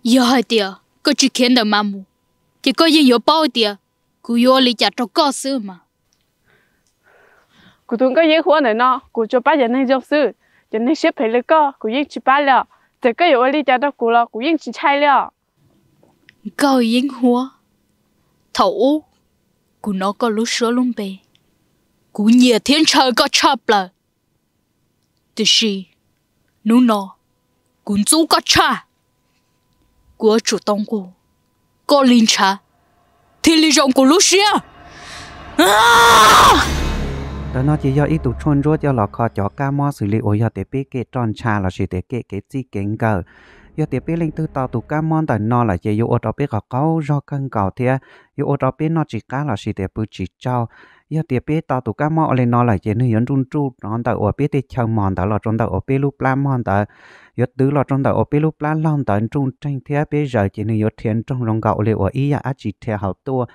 giờ hai tia có chỉ khen được mà mù chỉ có gì yếu bao tia cứ yếu lý chả cho có sự mà cụ tuần có dễ hoa này nó cụ cho ba giờ này giáo sư giờ này xếp phải lấy co cụ yên chỉ ba了这个有理解到cụ了cụ yên chỉ菜了có yên hoa thấu cụ nó có lúc sửa luôn bề cụ nhiều thiên trời có chập là từ khi nụ nó cũng chú có cha của chủ tông của có linh cha thì lý rộng của lúc xưa đó nó chỉ do ít tụ chuồn rốt cho lọ kho cho cá mò xử lý ôi giờ để biết cái tròn trà là chỉ để cái gì kính cờ giờ để biết linh tư tàu tụ cá mò tại nó là chỉ yêu ở đó biết có câu do cân cầu thế yêu ở đó biết nó chỉ cá là chỉ để bự chỉ trâu giờ để biết tàu tụ cá mò lên nó là chỉ nơi run tru nó tại ở biết để chờ mòn tại là trong tại ở biết lúc làm mòn tại giờ tứ là trong tại ở biết lúc làm lòng tại trung tranh thế bây giờ chỉ nơi thiên trong lòng gạo liệu ở ý à chỉ theo hậu tua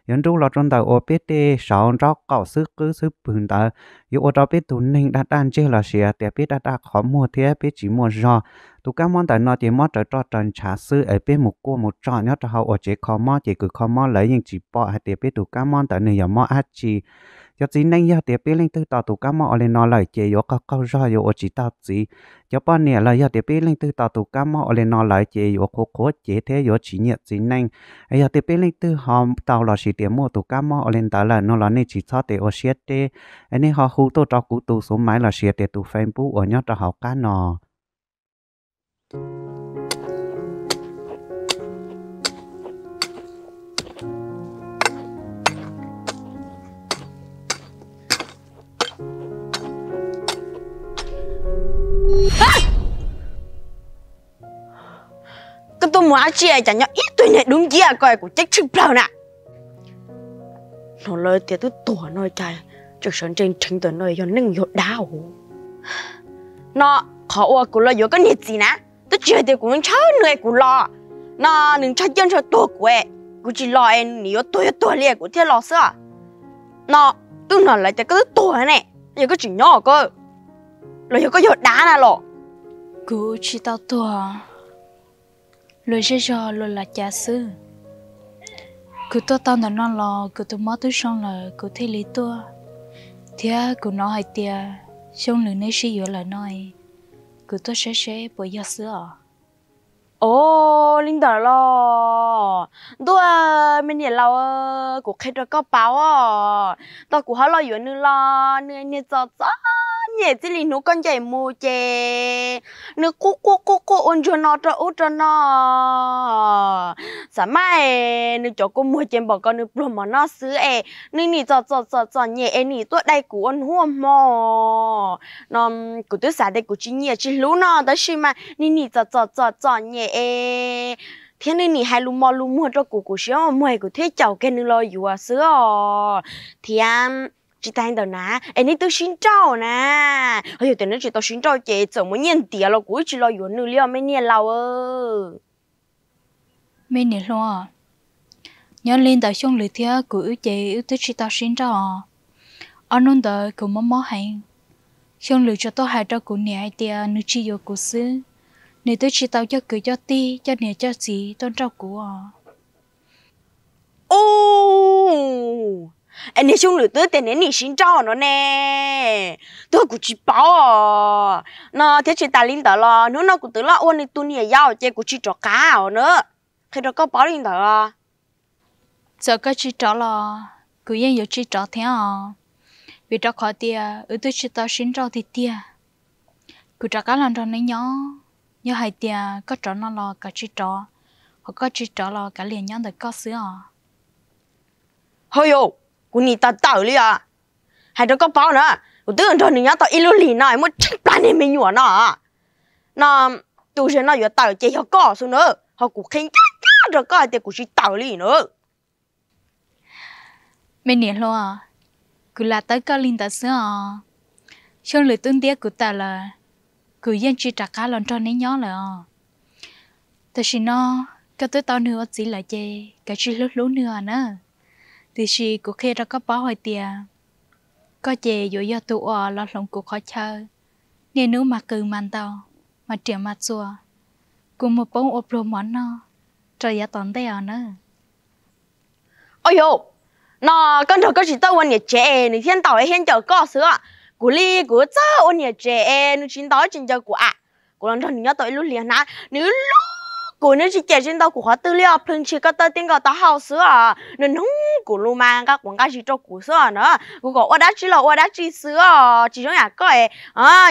hiện trong là trong tàu OPT sáu róc cỏ sức cứ sức bừng tàu yêu ở đó biết tụi ninh đã đan chơi là xìa để biết đã khó mua thế biết chỉ mua do tụi các món tại nó chỉ mót trở cho trần trà sư ở bên một cô một trò nhớ cho họ ở chỉ khó mót chỉ cứ khó mót lấy nhưng chỉ bỏ hay để biết tụi các món tại này giờ mót ác chi cho chỉ nên giờ để biết lên từ tàu tụi các món lên nó lại chỉ yêu có câu do yêu ở chỉ tao chỉ cho bao nhiêu là giờ để biết lên từ tàu tụi các món lên nó lại chỉ yêu khó chỉ thế yêu chỉ nhiệt chỉ nên giờ để biết lên từ họ tàu là chỉ để mua tụi các món lên tàu là nó là nên chỉ cho để ở xe thế anh ấy họ hú tôi cho cụ tụi số máy là xe để tụi Facebook ở nhớ cho họ cá nọ cái tôi muốn chia chẳng nhớ ít tuổi này đúng chia coi của chết chừng bao nè nó lời tiệt tôi tuổi nói trời cho sơn trên trình tự nói cho nâng hiệu đau nó khó qua của lo có nhiệt gì nè tôi chưa thì cũng cháu người của lo nó đừng cho chân cho tuổi của em cũng chỉ lo em nếu tuổi liền của thiên lo sợ nó tôi nói lại cái tuổi này giờ có chuyện nhỏ cơ lo có hiệu đá nè lo cứ chỉ tao tuổi lời sẽ cho lời là cha sư cứ tao nó lo cứ tôi mất tôi xong là cứ thấy lý tôi thế cứ nói hay tia xong lần này sẽ vừa là nói cứ tôi sẽ bởi giờ sữa ô linh đờ lo tôi mình nhìn lâu của khách đó có báo à tôi cũng hỏi lo chuyện nữa lo nữa nữa cho nhẹ chỉ là nó con chạy mua chè nữa cô ôn cho nó sáng mai nữa cho cô mua chè bỏ con nữa bùm mà nó xứ ê nữa nị cho nhẹ nị tôi đây cũng ôn huom mò nó cũng tôi xả đây cũng chỉ nhẹ chỉ lú nó đó xí mà nị cho nhẹ ê thế nên nị hai lú mua cho cụ xíu mua cụ thế chậu cái nữa lo dù à xứ thì chị ta đâu nè, em đi tôi xin trao nè, hồi giờ nó chỉ tôi xin trao chị, giờ mới nhận tiền là cũng chỉ lo yuan nữa liền mấy年lâu mấy年luôn à, nhớ lên tại xong lưỡi thia của chị yêu thích chị ta xin trao, anh nói đợi của mắm hành, xong lưỡi cho tôi hai trao của nè tiền nữ chi yêu của xứ, nè tôi chỉ tao cho cười cho ti, cho nè cho gì tôi trao của ô anh ấy xuống lửa tới tên này nị xin trao nó nè tôi cũng chỉ bảo nó thế chuyện ta linh tờ lo nó cũng tự lo ôn đi tu nịa giàu chơi cũng chỉ cho cá nữa khi đó có bảo linh tờ lo giờ có chỉ trao lo cứ yên yêu chỉ trao thế vì trao khỏi tia tôi chỉ tao xin trao thì tia cứ trao cá lần trao này nhớ hai tia có trao nó lo cả chỉ trao hoặc có chỉ trao lo cả liền nhớ được có sữa hơi yo của nị ta tao đi à hay đó có bảo nữa của tôi còn nhớ tao ilu lì này một chiếc plan này mình nhủa nó tôi sẽ nói vừa tao chơi họ có số nữa họ cũng khen cá rồi có thì cũng chỉ tao lì nữa mình nhớ lo cứ là tới có linh ta sữa xong lời tương tiếc của ta là cứ yên chỉ trả cá lần cho nên nhớ là ta chỉ nó cái tới tao nữa chỉ là chơi cái chỉ lúc nữa nữa thì chị cũng khi ra có báo hỏi tiền có chè dụ do tụ lo lòng cuộc khó chơi nên nếu mà cứ mang tao mà trẻ mặt xua cùng một bông ốp lô món nó trời ya tòn tay à nữa ôi yo nó con thằng có chỉ tao ăn nhà trẻ này thiên tàu ấy hiện giờ có sữa của ly của cháu ăn nhà trẻ nó chính đó chính giờ của của lần thằng nhớ tới lúc liền na nếu lúc của nó chỉ trẻ trên tàu của họ tư liệu thường chỉ có tới tiếng gọi tao hao sữa nên không của lu mang các quảng cáo chỉ cho của sữa nữa của có ở đó chỉ là ở đó chỉ sữa chỉ trong nhà có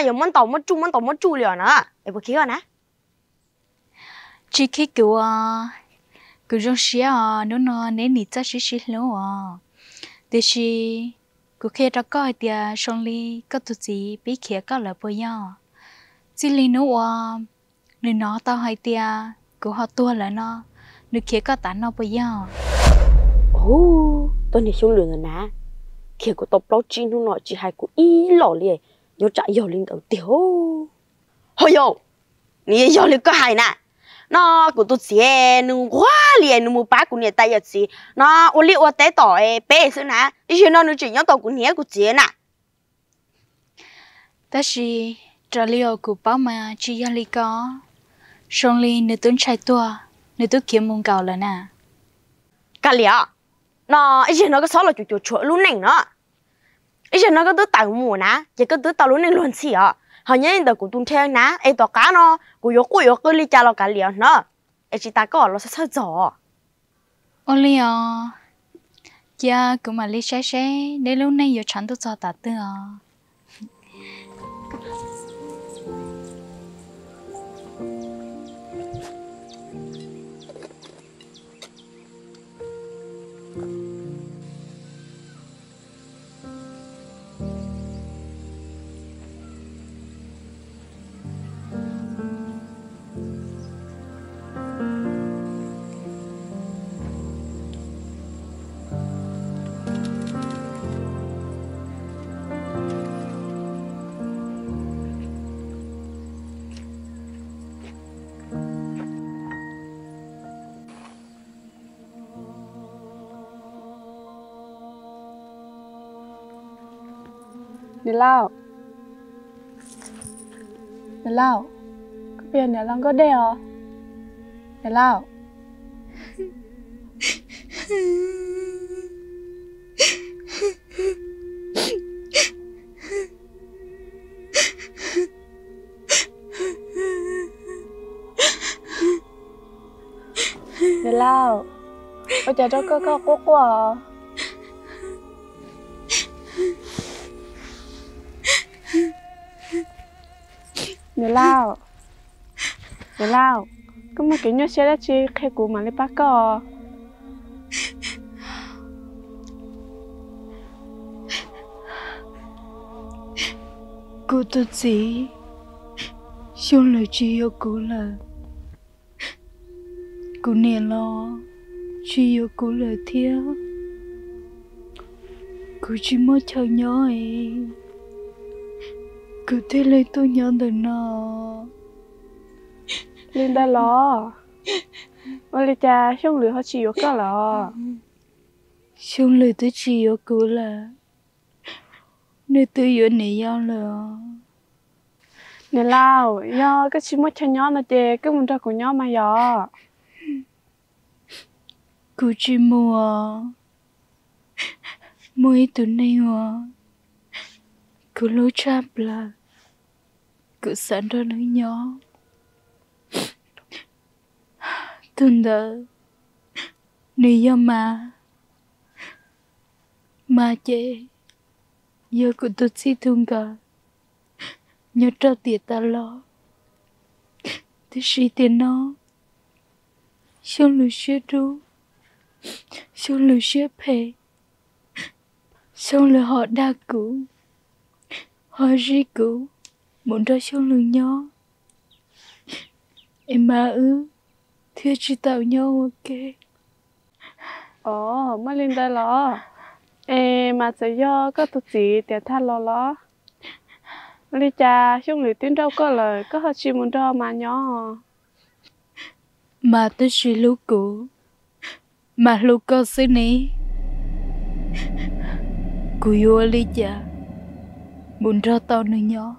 giờ muốn tàu muốn chu liền nữa em vừa kia rồi nè chỉ khi kiểu cứ trong xí nó nên nít ra xí luôn để xí cứ khi đó coi thì xong li có tụi gì biết kia có là bao nhiêu chỉ li nữa nên nó tao hay tia cứ họ tua lại nó nếu kia có tán nó bao nhiêu tôi này xuống lường rồi nè kia của tộc báo chí nó nói chỉ hay của ý lọ liền nhớ chạy giờ lên đầu tiểu hồi yo你giờ lên có hay nè nó của tôi xe nó quá liền nó mua bá của nhà tay gì nó ô li ô té tỏi bé xứ nè ý nó chỉ nhớ tàu của nhà của chị nè ta chỉ trả liệu của báo mà chỉ là li có xong li nếu tuấn chạy tua nếu tôi kiếm mông cầu là nè cả liệu nó ý nó có số là chuột luôn nè nó ý nó có tứ tàu mù nè chỉ có tứ tàu luôn nè luôn xì họ nhớ tàu của tuấn theo nè ấy tàu cá nó của yo cứ li cha lo cả liệu nó ấy chỉ ta có nó sẽ sao gió ô li cha cũng mà li xe để lúc này giờ chẳng tôi cho ta tư Nè lao có tiền nè lăng có đeo nè lao nè lao bây giờ cho có quốc quá nè lao có một cái nhớ xe đã chi khi của mà lấy bác có cô tôi chỉ xong lời chị yêu cô là cô nè lo chị yêu cô lời thiếu cô chỉ muốn chờ nhớ ấy cứ thế lấy tôi nhớ được nó Linda lo Oli cha xong lửa họ chịu có lo xong lời tôi chỉ yêu cô là nơi tôi yêu này nhau là nè lao do cái chỉ mất cho nhỏ nó chè cái mình ra của nhỏ mà giờ cô chỉ mua ít tuần này mà cô lối chắp là cô sẵn ra nơi nhỏ tuần đó nơi do mà chè giờ cô tôi chỉ thương cả nhớ cho tiền ta lo tôi suy tiền nó xong lùi xe ru xong lùi xe phê xong lùi họ đa cũ họ ri cũ muốn ra xong lùi nhỏ em mà thưa chỉ tạo nhau ok mà Linda lo mà sẽ do có tụt gì tiền tha lo Oli cha xong lửa tiếng đâu có lời có họ chỉ muốn cho mà nhỏ mà tôi suy lúc cũ mà lúc có xứ này cô yêu Oli cha muốn ra tao nữa nhỏ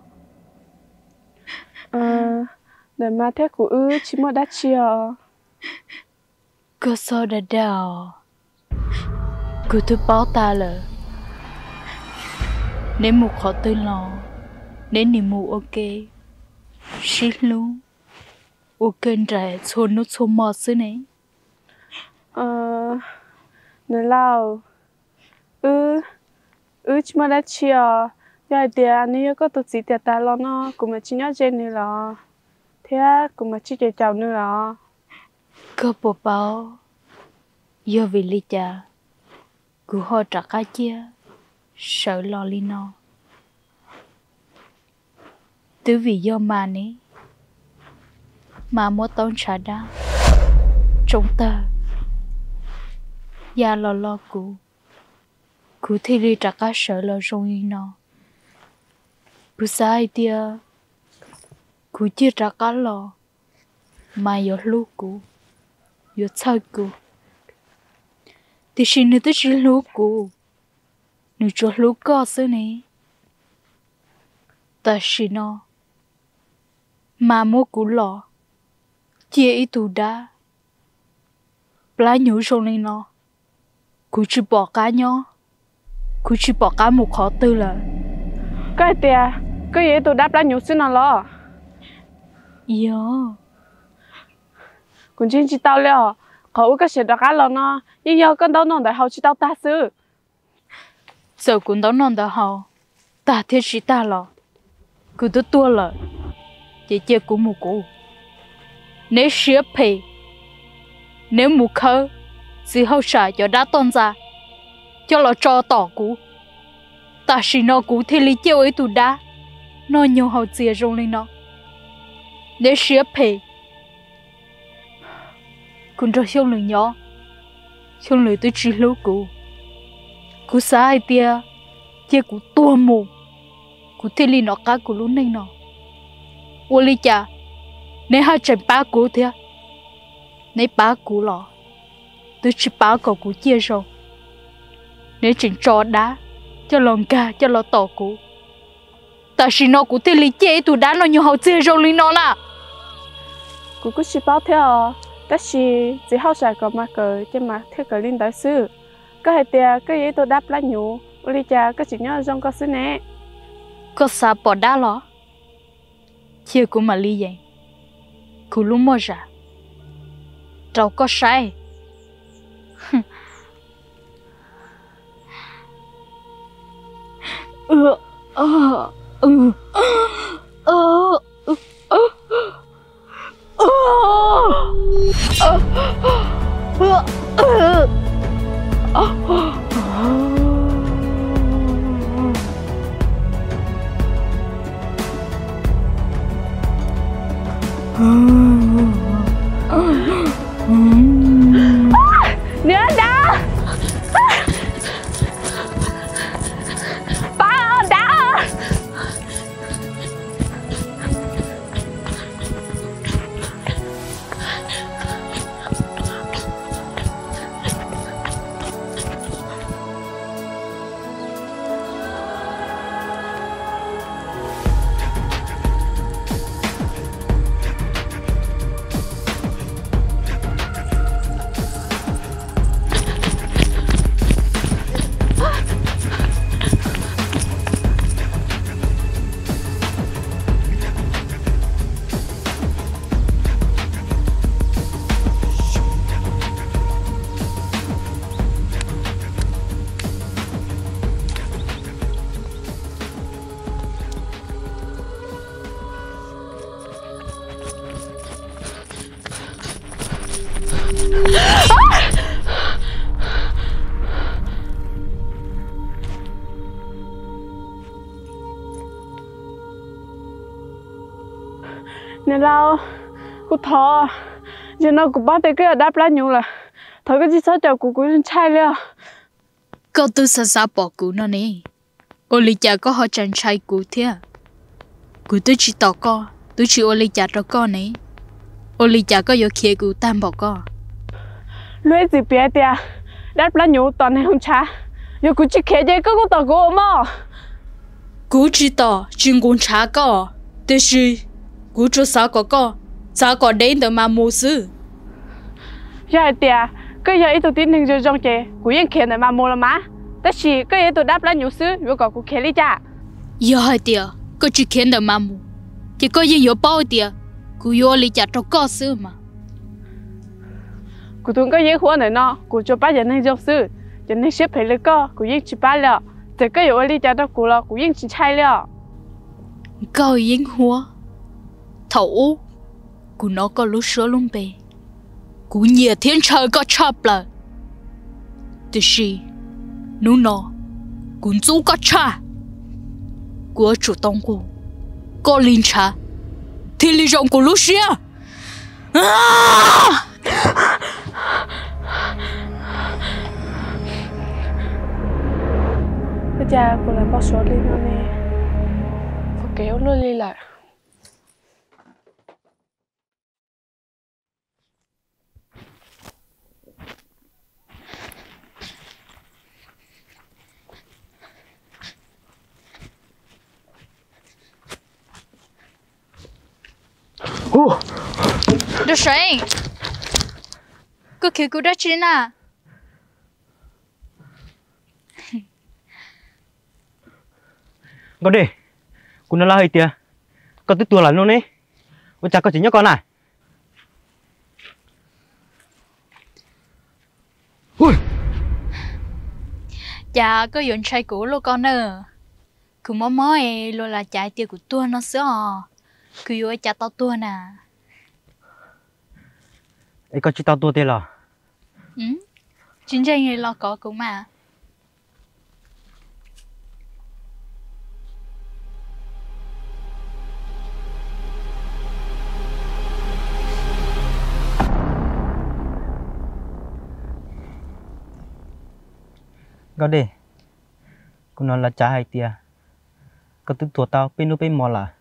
để mà thế của chỉ muốn đắt chiều cơ so đã đào cứ thứ báo ta là nếu một khó tư lo nếu niềm mù ok xí luôn ok rồi xôn nó xôn mò xứ này nơi lao chỉ mà đã chia giờ thì anh ấy có tổ chức tiệc ta lo nó cũng mà chỉ nhớ trên nữa là thế cũng mà chỉ chơi chào nữa là cơ bộ báo giờ vì lý cha cứ họ trả cá chia sợ lo li nó từ vì do mà ní mà mua tốn trả đá trong ta ya lo cụ thì đi trả cá sợ lo trong đi nó bữa sai tia cụ chia trả cá lo mà giờ lúc cụ giờ sao cụ thì xin nữa tới xin lúc cụ nữa cho lúc có sự này ta xin nó mà mua cụ lo chia ít tụ đá lá nhũ trong này nó cụ chỉ bỏ cá nhỏ cụ chỉ bỏ cá một khó tư là cái tia cái gì tụ đáp lá nhũ xin nó lo dạ cũng chỉ tao了cậu cái sự đó cá lo nó nhưng giờ con đâu nó đại học chỉ tao ta sư giờ cũng đâu non đã hao ta thiết chỉ ta lo cứ tôi tua了姐姐姑母姑nếu xếp phê nếu mù khơ chỉ hậu xài cho đã tôn ra cho nó cho tỏ cú ta chỉ nó cú thì lý chiêu ấy tụ đá nó nhiều hậu chia rong lên nó nếu xếp phê cũng cho xong lời nhỏ xong lời tôi chỉ lâu cú sai tia chia cú tua mù cú thì lý nó cá cú lúc này nó ô lý cha nếu hai chân ba cú thế nếu ba cú lọ tôi chỉ ba cậu cú chia rồi nếu chỉnh trò đá cho lòng ca cho lo tỏ cú ta chỉ nó cú thì lý chế tụ đá nó nhiều hậu chia rồi lý nó nè cú cứ chỉ bao theo ta chỉ hậu xài có mà cờ chứ mà theo cờ linh đại sư cái hệ tia cái gì tôi đáp lá nhũ ô lý cha cái chỉ nhớ trong có sư nè có sao bỏ đá lọ chia cú mà lý vậy cú lúc mua ra trâu có sai nhớ đã ba đã nên lao cô thọ giờ nó cũng bắt được cái đáp lá nhũ là thôi cái gì sao chào cô cũng trai了câu tư sa sa bỏ cú nó nè ô lý cha có họ chàng trai cú thế cú tôi chỉ tỏ co tôi chỉ ô lý cha cho con nè ô lý cha có yêu kia cú tam bỏ co lưỡi gì bé tia đáp lá nhũ toàn này không cha giờ cô chỉ khéo vậy có tỏ cô mà cú chỉ tỏ chuyên quân trả co thế chứ cú cho sao có co sao có đến từ mà mua sư giờ hai tia cái giờ ít tụ tin hình rồi trong chế cú yên khen này mà mua là má tất chỉ cái giờ tụ đáp lại nhiều sự rồi có cú khen đi cha giờ hai tia có chỉ khen được mà mu chỉ có gì yếu bao tia cú yếu lý trả cho có sự mà cú tuân cái giờ khóa này nó cú cho ba giờ hình trong sự giờ nên xếp phải lấy co cú yên chỉ ba了这个有理解到古了，古应起菜了。高烟花，头，古nó có lúc sửa luôn bề,古nhiều thiên trời có chập là, từ khi, nó nó,古chú có cha, của chủ động của, có linh cha, thì lý rộng của lúc xưa. Bây giờ cô làm bao số lên nó nè, cô kéo luôn đi lại. Được rồi, cô kêu cô đã chín à? Có đi, cô nó la hơi tia, con tức tua là luôn đấy, con chả có chỉ nhớ con à? Ui, Chả có chuyện trai cũ luôn con ơi, cứ mò mò luôn là trái tia của tua nó sữa, cứ yêu chả tao tua nè. ấy con chỉ tao tua tia là, Chính ra người lo có cũng mà. có đi, cô nó là trái hay tia, con tức tua tao bên bên mò là,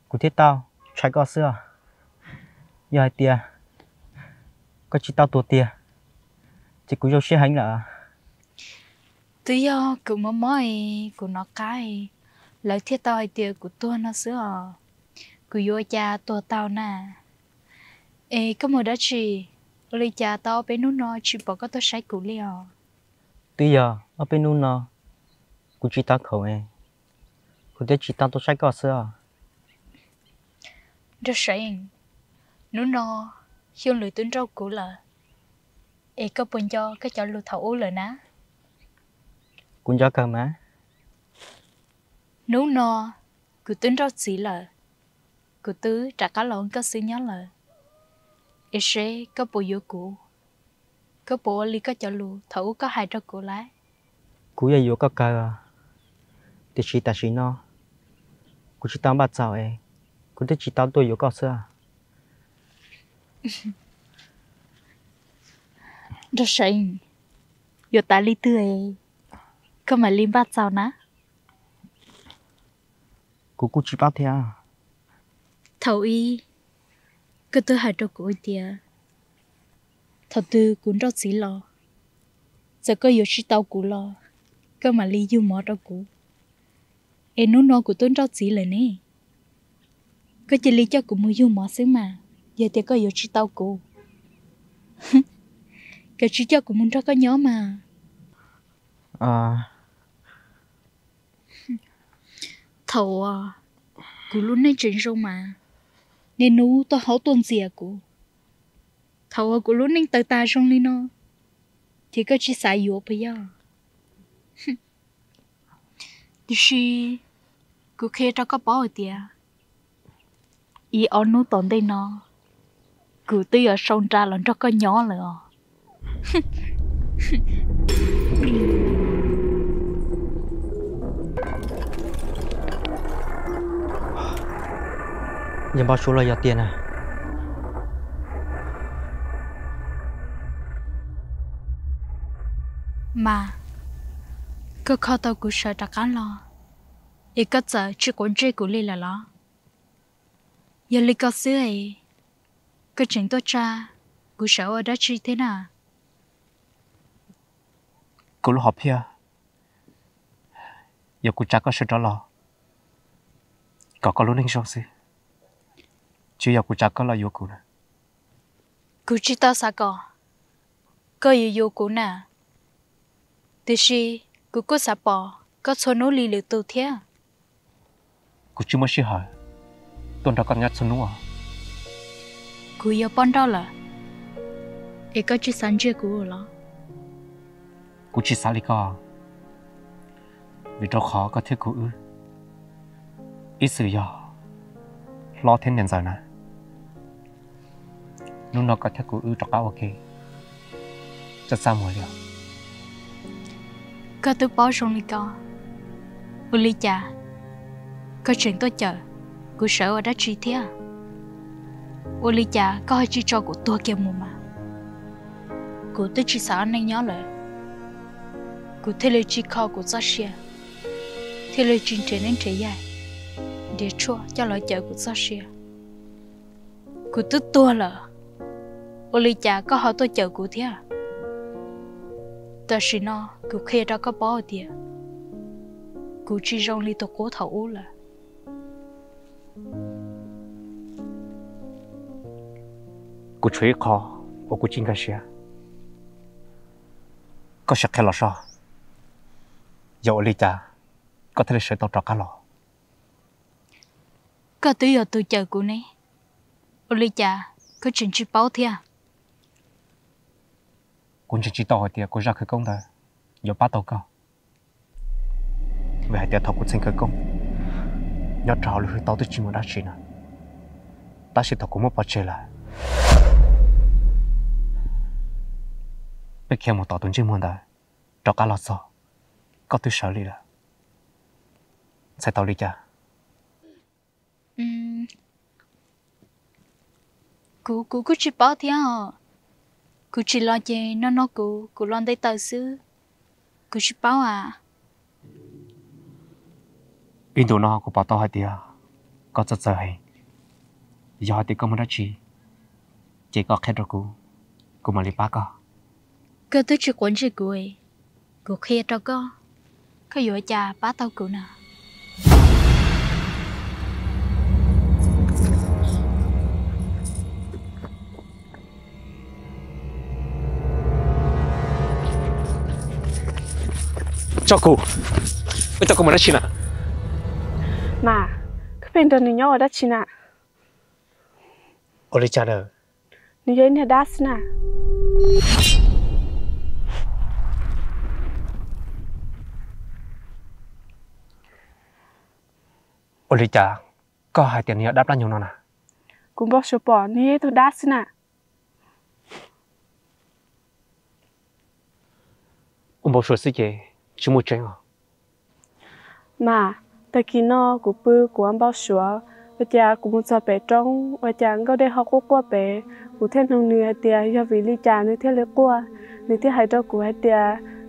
cô thấy tao trái có sữa, giờ hay tia, con chỉ tao tua tia, chỉ cô yêu xe hành là, Tự do cứ mò mò của nó cái, lấy thiết tao tia của tua nó sữa, cứ yêu cha tua tao nè. Ê, có một đó chị, lấy cha tao bênนู้นnó chỉ bỏ có tôi sai cũ liao. bây giờ ở bênนู้นnó, cô chỉ tao khẩu ấy, cô thấy chỉ tao tôi trái có sữa, Rất sẵn,นู้นnó, hiếu lười tuấn rau cũ là. Ê, có buồn cho cái chọn lưu thấu lời ná. cô cho cơ má,นู้นnó, cứ tuấn rau chỉ là. Cứ tứ trả cá lộn có sự nhớ là. Ê sẽ có bộ yếu cũ. Có bộ lý có chọn lưu thấu có hai rau cũ lái. cô giờ yêu có cơ, thì chỉ ta chỉ nó, cô chỉ tao bắt giàu ấy, cô thấy chỉ tao tôi yêu có sữa. Rất sẵn, yếu ta lý tư ấy. Có mà lý bắt sao ná. Cô chỉ bắt theo. Thấu y, cứ tư hai rau cũ tìa. Thật tư cũng rất xí lo. Giờ có yếu sĩ tao cũ lo. Có mà lý yêu mỏ rau cũ. Ê nụ nó của tôi rất xí lời nè. Có chỉ lý cho cũng mua yêu mỏ xứ mà. Giờ thì có yếu sĩ tao cũ. Cái chỉ cho cũng muốn rất có nhớ mà. Thầu à, cô luôn nên chuyện rồi mà. Nên nụ tôi hảo tuần gì à cô. Thầu à, cô luôn nên tự ta xong đi nó. Thì có chỉ xài yếu bây giờ. Thì khi cô khê cho có bỏ ở tìa. Ý ổn nụ tổn đây nó. Cô tư ở sông ra lần cho có nhỏ lỡ. Giờ bao số là giờ tiền à? Mà cứ khó tao cũng sợ trả cá lo. Ý có giờ chỉ quản trị của Lý là lo. Giờ Lý có xưa ấy. Cứ chuyện tôi cha cũng sợ ở đó chi thế nào. Cô lúc họp here. Giờ cô chắc có sự đó lo. Có lúc nên xong xí. Chứ giờ cô chắc có lo vô cô nè. Cú chỉ tao sao có yêu cú nè. Từ khi cú có sao bỏ, có số nô lì lựu tu thế. Cú chỉ mới xí hỏi, tuần đó còn nhát số nô à? Cú yêu bọn đó là, ấy có chỉ sáng chưa cú rồi. Cú chỉ xả đi co, vì cho khó có thể cú ít sự do lo thêm nhận giờ nè. Lúc nó có thể cú cho cao ok, cho sao mới được. Có tôi bỏ xong đi co, u li cha, có chuyện tôi chờ, cú sợ ở đó chi thế. U li cha có hay chỉ cho của tôi kia mù mà, cú tôi chỉ sợ anh nhớ lại, cú thấy lời chỉ khó của rất xe, thấy lời chuyện trở nên trẻ dài, để chua cho lời chờ của rất xe, cú tôi tua là, u li cha có hỏi tôi chờ cú thế à? Ta chỉ nó cú khi đó có bỏ đi, cú chỉ rong li tôi cố thấu là. Cú chơi khó, và cú chính cái gì? Có sẽ khai là sao? Dẫu lý cha, có thể sẽ tao cho cá lò. Có tự giờ tôi chờ cú này, u li cha có chuyện chỉ bảo thế à? Cú chỉ tao thì cú ra khởi công thôi, dẫu bắt tao cao. Về hai tiệt thọ cú xin khởi công, nhớ trào lưu tao tới chỉ một đá chỉ nè, ta sẽ thọ cú mất bao nhiêu là. Bây giờ một tàu tuần chỉ muốn đó, cho cá lọt sao, có tôi sợ đi là, sẽ tàu đi cha. Cú chỉ bảo thế à? Cú chỉ lo chơi nó cú lo đây tờ sư, cú chỉ bảo à? In đồ nó của bảo tao hai tiệt, có rất sợ hay, giờ hai tiệt có một đá chỉ có khét rồi cú mà lấy bác co. Cơ tôi chỉ quấn chỉ cú ấy, cú khi đó có dối cha bá tao cú nào. Cho cú mà đá nè. Mà, cái bên đó nhớ ở đó chi nè. Ôi cha đời. Nhớ như đá nè. Ôi cha, có hai tiền nhớ đáp lại nhiều nó nè. Cũng bỏ số bỏ nhớ tôi đá nè. Ông bảo số gì chứ một chuyện à? Mà, tại khi nó của bự của anh bảo số, bây giờ cũng muốn cho bé trong, bây giờ có để học qua bé, của thêm thằng nữa thì giờ vì lý cha nữa thì lấy qua, nữa thì hai đứa của hai thì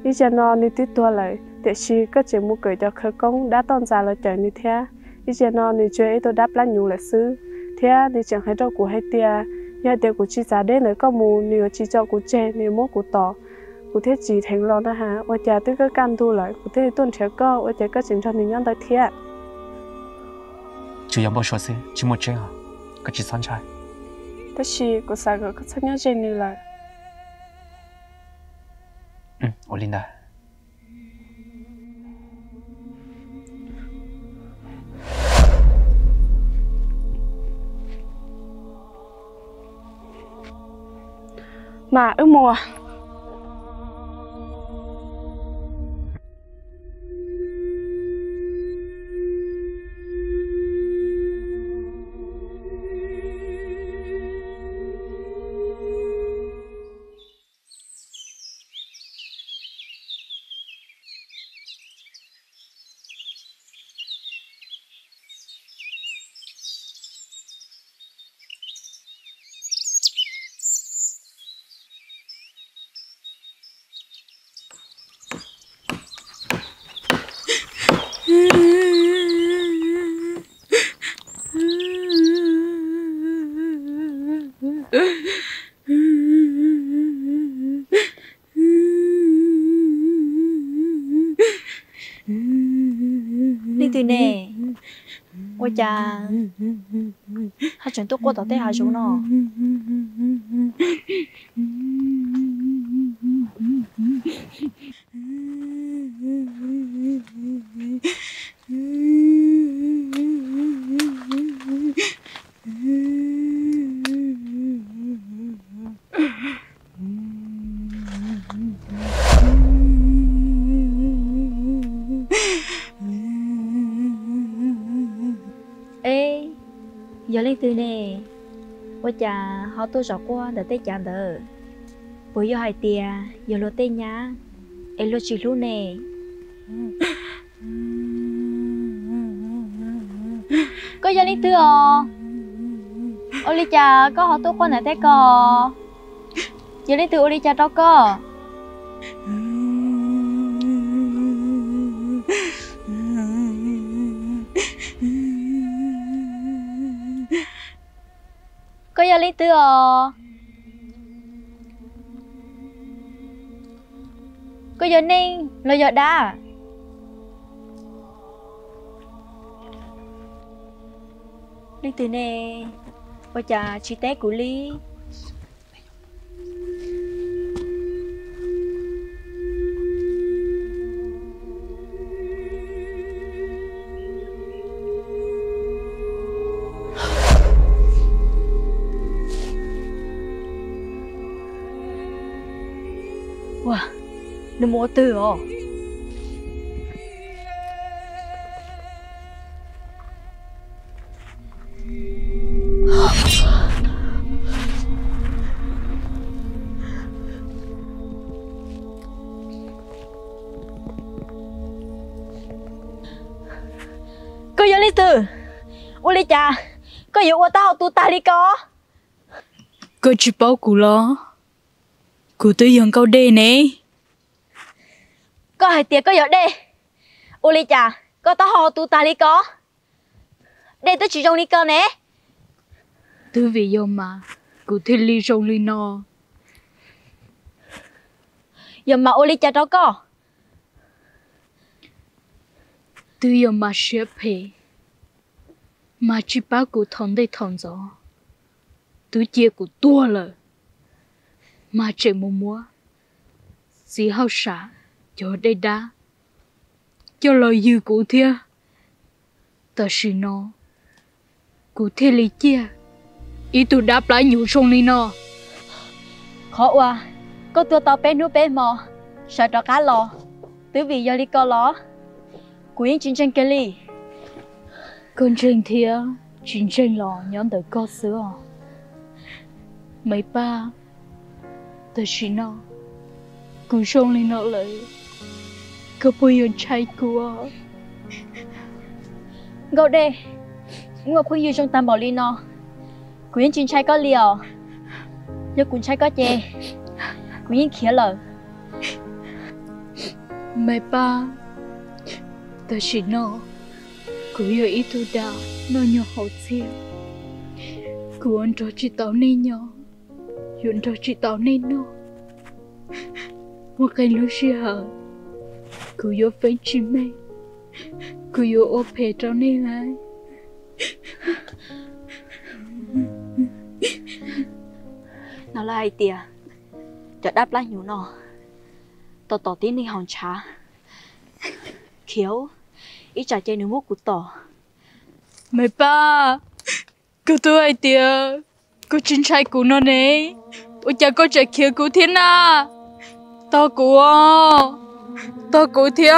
lý cha nó nữa thì tua lại, để chỉ có chỉ muốn gửi cho khởi công đã tòn ra là trời nữa thế, lý cha nó nữa chơi tôi đáp lại nhiều là xứ, thế thì chẳng hai đứa của hai thì giờ để của chị giá đến nữa có mù nữa chỉ cho của trẻ nữa muốn của tỏ. Cụ thể chỉ thành lo đó hả? Ở nhà tôi cứ can thu lại, cụ thể tuần theo cơ, ở nhà các chính cho mình nhận tới thiệt. Chú em bảo số gì chứ một chuyện à? Có chỉ sáng trai. Tất nhiên, cụ sao có thân nhau trên này lại. Olinda. Mà mùa. ôi cha hai chuyện tôi qua tao té hai số nó ê giờ lên từ nè ôi cha họ tôi rõ qua để té chạm đỡ bữa giờ hai tia giờ lo té nhá em lo chỉ luôn nè có giờ lên từ ôi cha có họ tôi qua này té cò giờ lên từ ôi cha đâu có có giờ lên từ có giờ nên là giờ đã lên từ nè ôi cha chị té của ly wow nó mua từ có giờ lý từ ôi lý cha có giờ ô tao tụi ta đi có cô chỉ bảo cụ lo cụ tự dừng câu đề nè có hai tiệc có giờ đây ô lý cha có tao họ tụi ta đi có đây tôi chỉ trong đi cơ nè từ vì do mà cụ thích ly trong ly no giờ mà ô lý cha đó có từ giờ mà xếp hè mà chỉ bảo cụ thằng đây thằng gió từ chia cụ tua rồi mà chỉ mua chỉ hao xả cho đây đã cho lời dư cụ thia ta chỉ nó cụ thia lý chia ý tôi đáp lại nhiều sông đi nó khó quá có tua tao bé nước bé mò sợ cho cá lò từ vì giờ đi co lò cụ yên chiến tranh kia li con tranh thia chiến tranh lò nhóm tới co sữa mấy ba ta chỉ nó cụ sông đi nó lại có bây giờ chạy của gậu đây ngồi khuyên như trong tam bảo li nó cụ yên chiến tranh có liều giờ cụ trai có chê cụ yên khía lờ mấy ba ta chỉ nó cụ giờ ít tu đào nó nhỏ hậu chiều cụ ăn cho chị tao nên nhỏ yuan cho chị tao nên nó một cái lúc xưa hở cụ yo phải chi mê cụ yo ốp hệ trao nên lại nó là ai tiệt cho đáp lại nhủ nó tao tỏ tiếng đi hòn trà khéo ít trà chơi nước mút của tỏ mấy ba cụ tôi ai tiệt cụ chính trai cụ nó nè ôi cha có chạy kia cụ thiên à tao cụ tao cụ thiên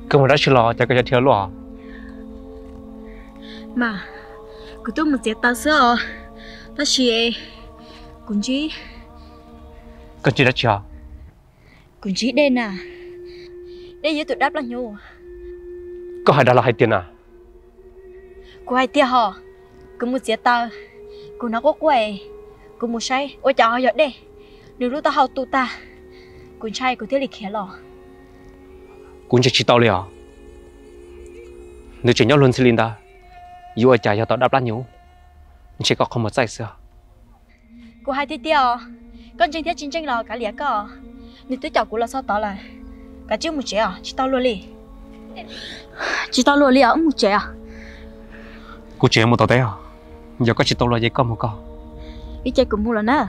Cơ mà đã chỉ lo cho cái thiếu lo mà cứ tôi một tiệt tao sợ ta chỉ cũng chỉ con chỉ đã chờ cũng chỉ đây nè đây dưới tụi đáp là nhau có hai đã là hai tiền à cô hai tia họ cô muốn chia tao cô nó có quậy cô muốn say ôi chào họ giọt đây đừng lúc tao học tụ ta cô trai cô thế lịch khé lò cũng chỉ tao liền nếu chuyện nhau luôn xin ta yêu ai chạy cho tao đáp lá nhau chỉ có không một sai sao cô hai tia tia con tranh thiết chiến tranh lò cả liệt cơ nếu tôi chào cô là sao tao là cả chứ một trẻ à chỉ tao luôn đi chỉ tao luôn đi à một trẻ à cô trẻ một tao đấy à giờ có chỉ tao là gì có một con ít chơi cùng mua là nè